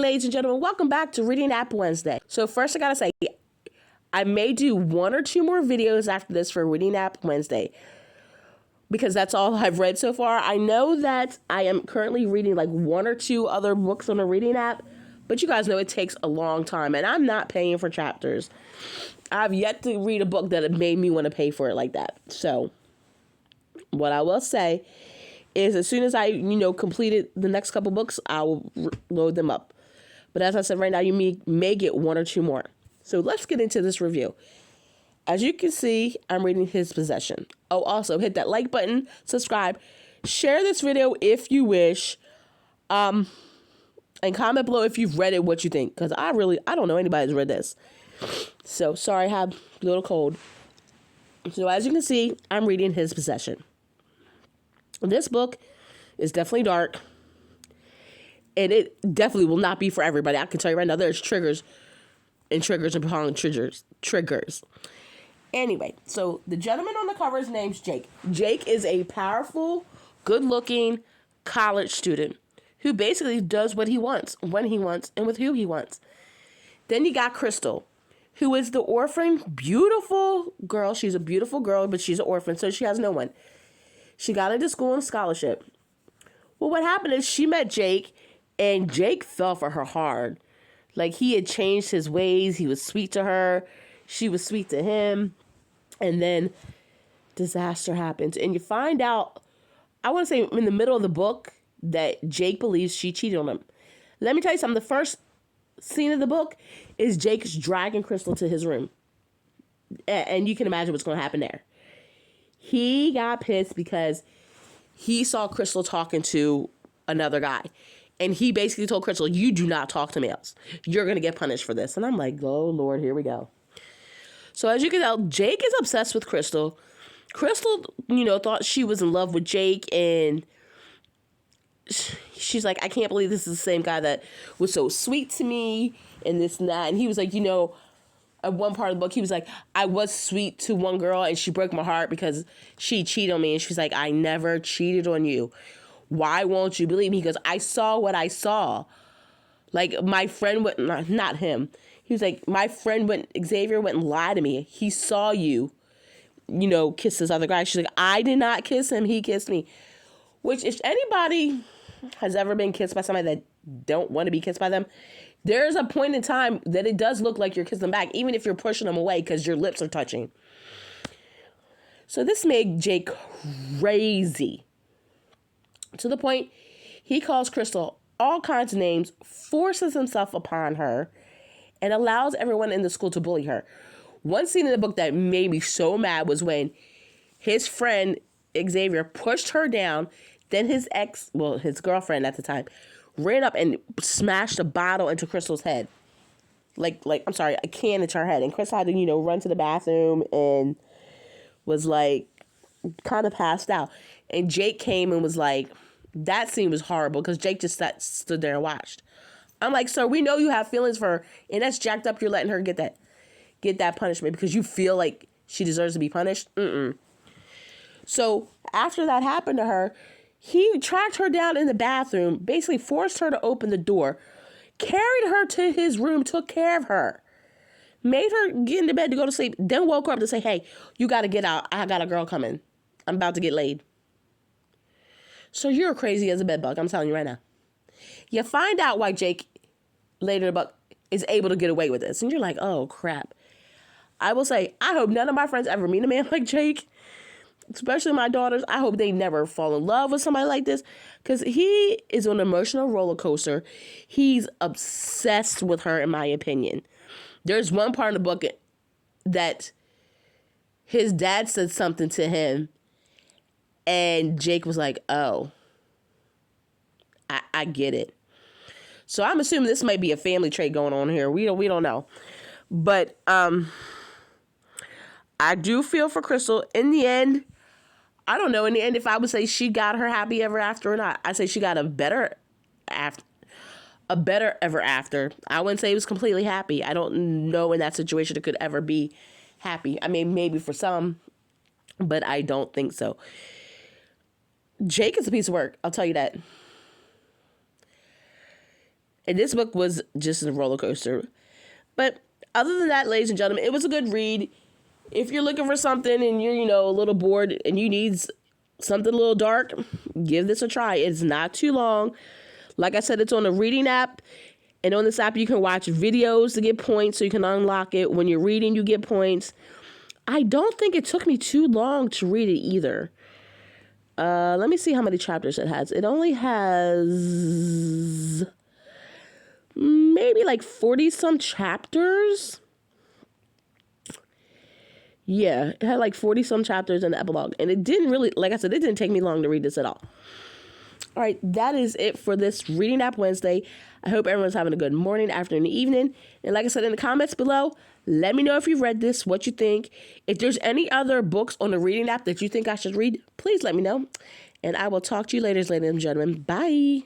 ladies and gentlemen. Welcome back to Reading App Wednesday. So first I gotta say, I may do 1 or 2 more videos after this for Reading App Wednesday, because that's all I've read so far. I know that I am currently reading like 1 or 2 other books on the Reading app, but you guys know it takes a long time, and I'm not paying for chapters. I've yet to read a book that made me want to pay for it like that. So what I will say is, as soon as I, completed the next couple books, I will load them up. But as I said, right now, you may get 1 or 2 more. So let's get into this review. As you can see, I'm reading His Possession. Oh, also hit that like button, subscribe, share this video if you wish, and comment below if you've read it, what you think. Because I don't know anybody who's read this. So sorry, I have a little cold. So as you can see, I'm reading His Possession. This book is definitely dark, and it definitely will not be for everybody. I can tell you right now, there's triggers upon triggers. Anyway, so the gentleman on the cover, his name's Jake. Jake is a powerful, good-looking college student who basically does what he wants, when he wants, and with who he wants. Then you got Crystal, who is the orphan, beautiful girl. She's a beautiful girl, but she's an orphan, so she has no one. She got into school on a scholarship. Well, what happened is she met Jake, and Jake fell for her hard. Like, he had changed his ways. He was sweet to her. She was sweet to him. And then disaster happens. And you find out, I want to say in the middle of the book, that Jake believes she cheated on him. Let me tell you something. The first scene of the book is Jake's dragging Crystal to his room. And you can imagine what's going to happen there. He got pissed because he saw Crystal talking to another guy. And he basically told Crystal, you do not talk to me else. You're going to get punished for this. And I'm like, oh, Lord, here we go. So as you can tell, Jake is obsessed with Crystal. Crystal, thought she was in love with Jake. And she's like, I can't believe this is the same guy that was so sweet to me and this and that. And he was like, at one part of the book, he was like, I was sweet to one girl and she broke my heart because she cheated on me. And she's like, I never cheated on you. Why won't you believe me? He goes, I saw what I saw. Like, my friend went, not him. He was like, my friend Xavier went and lied to me. He saw you, kiss this other guy. She's like, I did not kiss him. He kissed me. Which, if anybody has ever been kissed by somebody that don't want to be kissed by them, there's a point in time that it does look like you're kissing them back, even if you're pushing them away because your lips are touching. So this made Jake crazy. To the point, he calls Crystal all kinds of names, forces himself upon her, and allows everyone in the school to bully her. One scene in the book that made me so mad was when his friend Xavier pushed her down, then his girlfriend at the time, ran up and smashed a bottle into Crystal's head. A can into her head. And Crystal had to, run to the bathroom and was like, kind of passed out. And Jake came and was like, that scene was horrible because Jake just stood there and watched. I'm like, sir, we know you have feelings for her, and that's jacked up. You're letting her get that punishment because you feel like she deserves to be punished. So after that happened to her, he tracked her down in the bathroom, basically forced her to open the door, carried her to his room, took care of her, made her get into bed to go to sleep, then woke her up to say, hey, you got to get out. I got a girl coming. I'm about to get laid. So you're crazy as a bedbug, I'm telling you right now. You find out why Jake later in the book is able to get away with this. And you're like, oh, crap. I will say, I hope none of my friends ever meet a man like Jake. Especially my daughters. I hope they never fall in love with somebody like this. Because he is on an emotional roller coaster. He's obsessed with her, in my opinion. There's one part in the book that his dad said something to him. And Jake was like, oh, I get it. So I'm assuming this might be a family trait going on here. We don't know. But I do feel for Crystal. In the end, I don't know. In the end, if I would say she got her happy ever after or not, I say she got a better ever after. I wouldn't say it was completely happy. I don't know in that situation it could ever be happy. I mean, maybe for some, but I don't think so. Jake is a piece of work. I'll tell you that. And this book was just a roller coaster. But other than that, ladies and gentlemen, it was a good read. If you're looking for something and you're, a little bored and you need something a little dark, give this a try. It's not too long. Like I said, it's on a reading app. And on this app, you can watch videos to get points so you can unlock it. When you're reading, you get points. I don't think it took me too long to read it either. Let me see how many chapters it has. It only has maybe like 40 some chapters. Yeah, it had like 40 some chapters in the epilogue. And it didn't really, like I said, it didn't take me long to read this at all. All right, that is it for this Reading App Wednesday. I hope everyone's having a good morning, afternoon, evening. And like I said in the comments below, let me know if you've read this, what you think. If there's any other books on the Reading App that you think I should read, please let me know. And I will talk to you later, ladies and gentlemen. Bye.